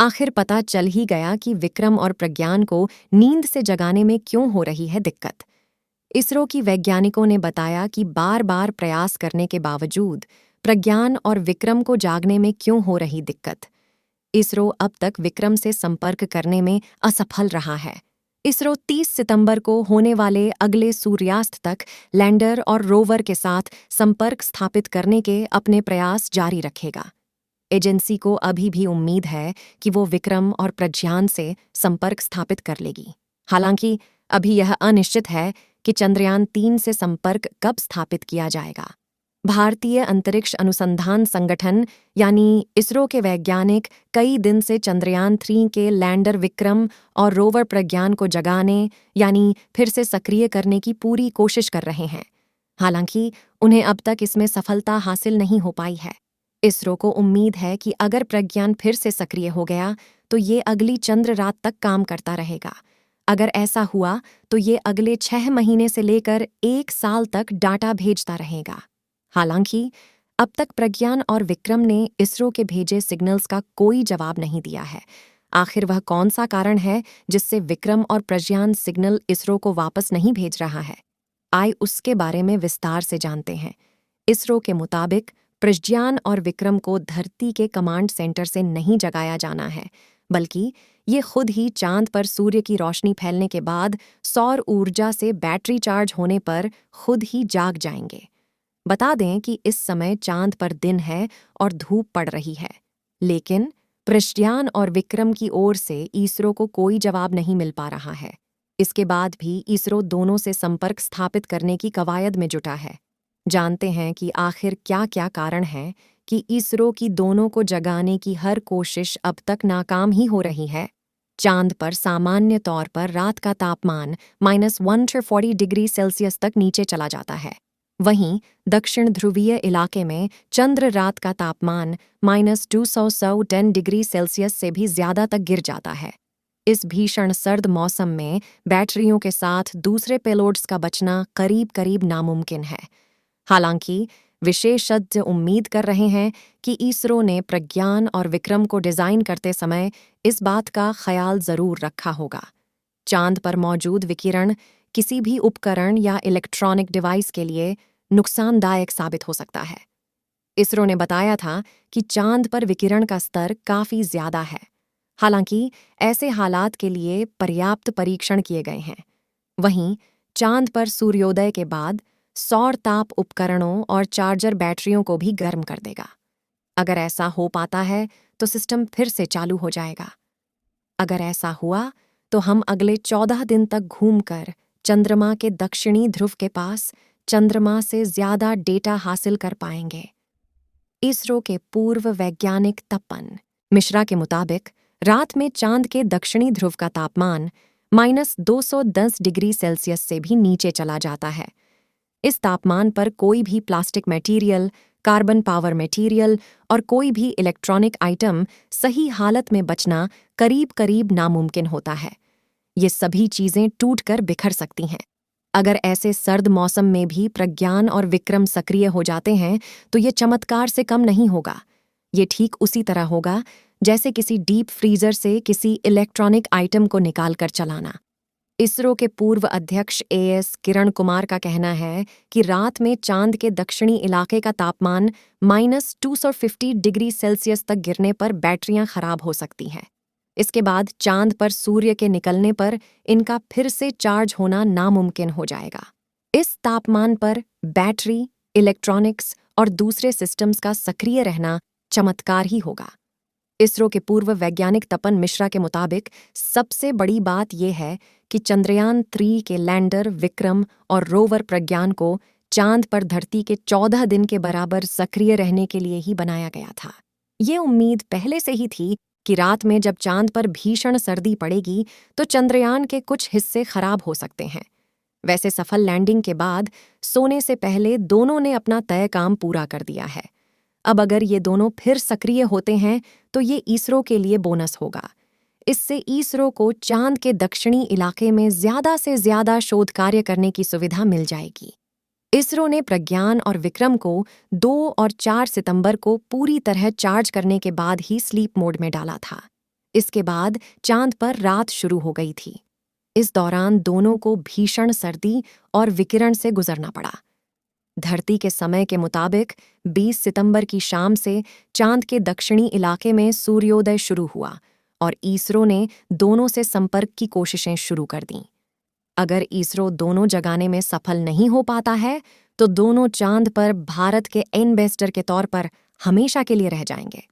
आखिर पता चल ही गया कि विक्रम और प्रज्ञान को नींद से जगाने में क्यों हो रही है दिक्कत। इसरो की वैज्ञानिकों ने बताया कि बार बार प्रयास करने के बावजूद प्रज्ञान और विक्रम को जागने में क्यों हो रही दिक्कत। इसरो अब तक विक्रम से संपर्क करने में असफल रहा है। इसरो 30 सितंबर को होने वाले अगले सूर्यास्त तक लैंडर और रोवर के साथ संपर्क स्थापित करने के अपने प्रयास जारी रखेगा। एजेंसी को अभी भी उम्मीद है कि वो विक्रम और प्रज्ञान से संपर्क स्थापित कर लेगी। हालांकि अभी यह अनिश्चित है कि चंद्रयान-3 से संपर्क कब स्थापित किया जाएगा। भारतीय अंतरिक्ष अनुसंधान संगठन यानी इसरो के वैज्ञानिक कई दिन से चंद्रयान-3 के लैंडर विक्रम और रोवर प्रज्ञान को जगाने यानी फिर से सक्रिय करने की पूरी कोशिश कर रहे हैं। हालांकि उन्हें अब तक इसमें सफलता हासिल नहीं हो पाई है। इसरो को उम्मीद है कि अगर प्रज्ञान फिर से सक्रिय हो गया तो ये अगली चंद्र रात तक काम करता रहेगा। अगर ऐसा हुआ तो ये अगले 6 महीने से लेकर 1 साल तक डाटा भेजता रहेगा। हालांकि अब तक प्रज्ञान और विक्रम ने इसरो के भेजे सिग्नल्स का कोई जवाब नहीं दिया है। आखिर वह कौन सा कारण है जिससे विक्रम और प्रज्ञान सिग्नल इसरो को वापस नहीं भेज रहा है? आइए उसके बारे में विस्तार से जानते हैं। इसरो के मुताबिक प्रज्ञान और विक्रम को धरती के कमांड सेंटर से नहीं जगाया जाना है, बल्कि ये खुद ही चांद पर सूर्य की रोशनी फैलने के बाद सौर ऊर्जा से बैटरी चार्ज होने पर खुद ही जाग जाएंगे। बता दें कि इस समय चांद पर दिन है और धूप पड़ रही है, लेकिन प्रज्ञान और विक्रम की ओर से इसरो को कोई जवाब नहीं मिल पा रहा है। इसके बाद भी इसरो दोनों से संपर्क स्थापित करने की कवायद में जुटा है। जानते हैं कि आखिर क्या-क्या कारण हैं कि इसरो की दोनों को जगाने की हर कोशिश अब तक नाकाम ही हो रही है। चांद पर सामान्य तौर पर रात का तापमान -140 डिग्री सेल्सियस तक नीचे चला जाता है। वहीं दक्षिण ध्रुवीय इलाके में चंद्र रात का तापमान -210 डिग्री सेल्सियस से भी ज्यादा तक गिर जाता है। इस भीषण सर्द मौसम में बैटरियों के साथ दूसरे पेलोड्स का बचना करीब-करीब नामुमकिन है। हालांकि विशेषज्ञ उम्मीद कर रहे हैं कि इसरो ने प्रज्ञान और विक्रम को डिजाइन करते समय इस बात का ख्याल जरूर रखा होगा। चांद पर मौजूद विकिरण किसी भी उपकरण या इलेक्ट्रॉनिक डिवाइस के लिए नुकसानदायक साबित हो सकता है। इसरो ने बताया था कि चांद पर विकिरण का स्तर काफी ज्यादा है। हालांकि ऐसे हालात के लिए पर्याप्त परीक्षण किए गए हैं। वहीं चांद पर सूर्योदय के बाद सौर ताप उपकरणों और चार्जर बैटरियों को भी गर्म कर देगा। अगर ऐसा हो पाता है तो सिस्टम फिर से चालू हो जाएगा। अगर ऐसा हुआ तो हम अगले 14 दिन तक घूमकर चंद्रमा के दक्षिणी ध्रुव के पास चंद्रमा से ज्यादा डेटा हासिल कर पाएंगे। इसरो के पूर्व वैज्ञानिक तपन मिश्रा के मुताबिक रात में चांद के दक्षिणी ध्रुव का तापमान -210 डिग्री सेल्सियस से भी नीचे चला जाता है। इस तापमान पर कोई भी plastic material, carbon power material और कोई भी इलेक्ट्रॉनिक आइटम सही हालत में बचना करीब-करीब नामुमकिन होता है। ये सभी चीजें टूटकर बिखर सकती हैं। अगर ऐसे सर्द मौसम में भी प्रज्ञान और विक्रम सक्रिय हो जाते हैं तो ये चमत्कार से कम नहीं होगा। ये ठीक उसी तरह होगा जैसे किसी डीप फ्रीजर से किसी इलेक्ट्रॉनिक आइटम को निकालकर चलाना। इसरो के पूर्व अध्यक्ष एएस किरण कुमार का कहना है कि रात में चांद के दक्षिणी इलाके का तापमान -250 डिग्री सेल्सियस तक गिरने पर बैटरियां खराब हो सकती हैं। इसके बाद चांद पर सूर्य के निकलने पर इनका फिर से चार्ज होना नामुमकिन हो जाएगा। इस तापमान पर बैटरी, इलेक्ट्रॉनिक्स और दूसरे सिस्टम्स का सक्रिय रहना चमत्कार ही होगा। इसरो के पूर्व वैज्ञानिक तपन मिश्रा के मुताबिक सबसे बड़ी बात यह है कि चंद्रयान-3 के लैंडर विक्रम और रोवर प्रज्ञान को चांद पर धरती के 14 दिन के बराबर सक्रिय रहने के लिए ही बनाया गया था। ये उम्मीद पहले से ही थी कि रात में जब चांद पर भीषण सर्दी पड़ेगी तो चंद्रयान के कुछ हिस्से खराब हो सकते हैं। वैसे सफल लैंडिंग के बाद सोने से पहले दोनों ने अपना तय काम पूरा कर दिया है। अब अगर ये दोनों फिर सक्रिय होते हैं तो ये इसरो के लिए बोनस होगा। इससे इसरो को चांद के दक्षिणी इलाके में ज्यादा से ज्यादा शोध कार्य करने की सुविधा मिल जाएगी। इसरो ने प्रज्ञान और विक्रम को 2 और 4 सितंबर को पूरी तरह चार्ज करने के बाद ही स्लीप मोड में डाला था। इसके बाद चांद पर रात शुरू हो गई थी। इस दौरान दोनों को भीषण सर्दी और विकिरण से गुजरना पड़ा। धरती के समय के मुताबिक 20 सितंबर की शाम से चांद के दक्षिणी इलाके में सूर्योदय शुरू हुआ और इसरो ने दोनों से संपर्क की कोशिशें शुरू कर दीं। अगर इसरो दोनों जगाने में सफल नहीं हो पाता है तो दोनों चांद पर भारत के एम्बेसडर के तौर पर हमेशा के लिए रह जाएंगे।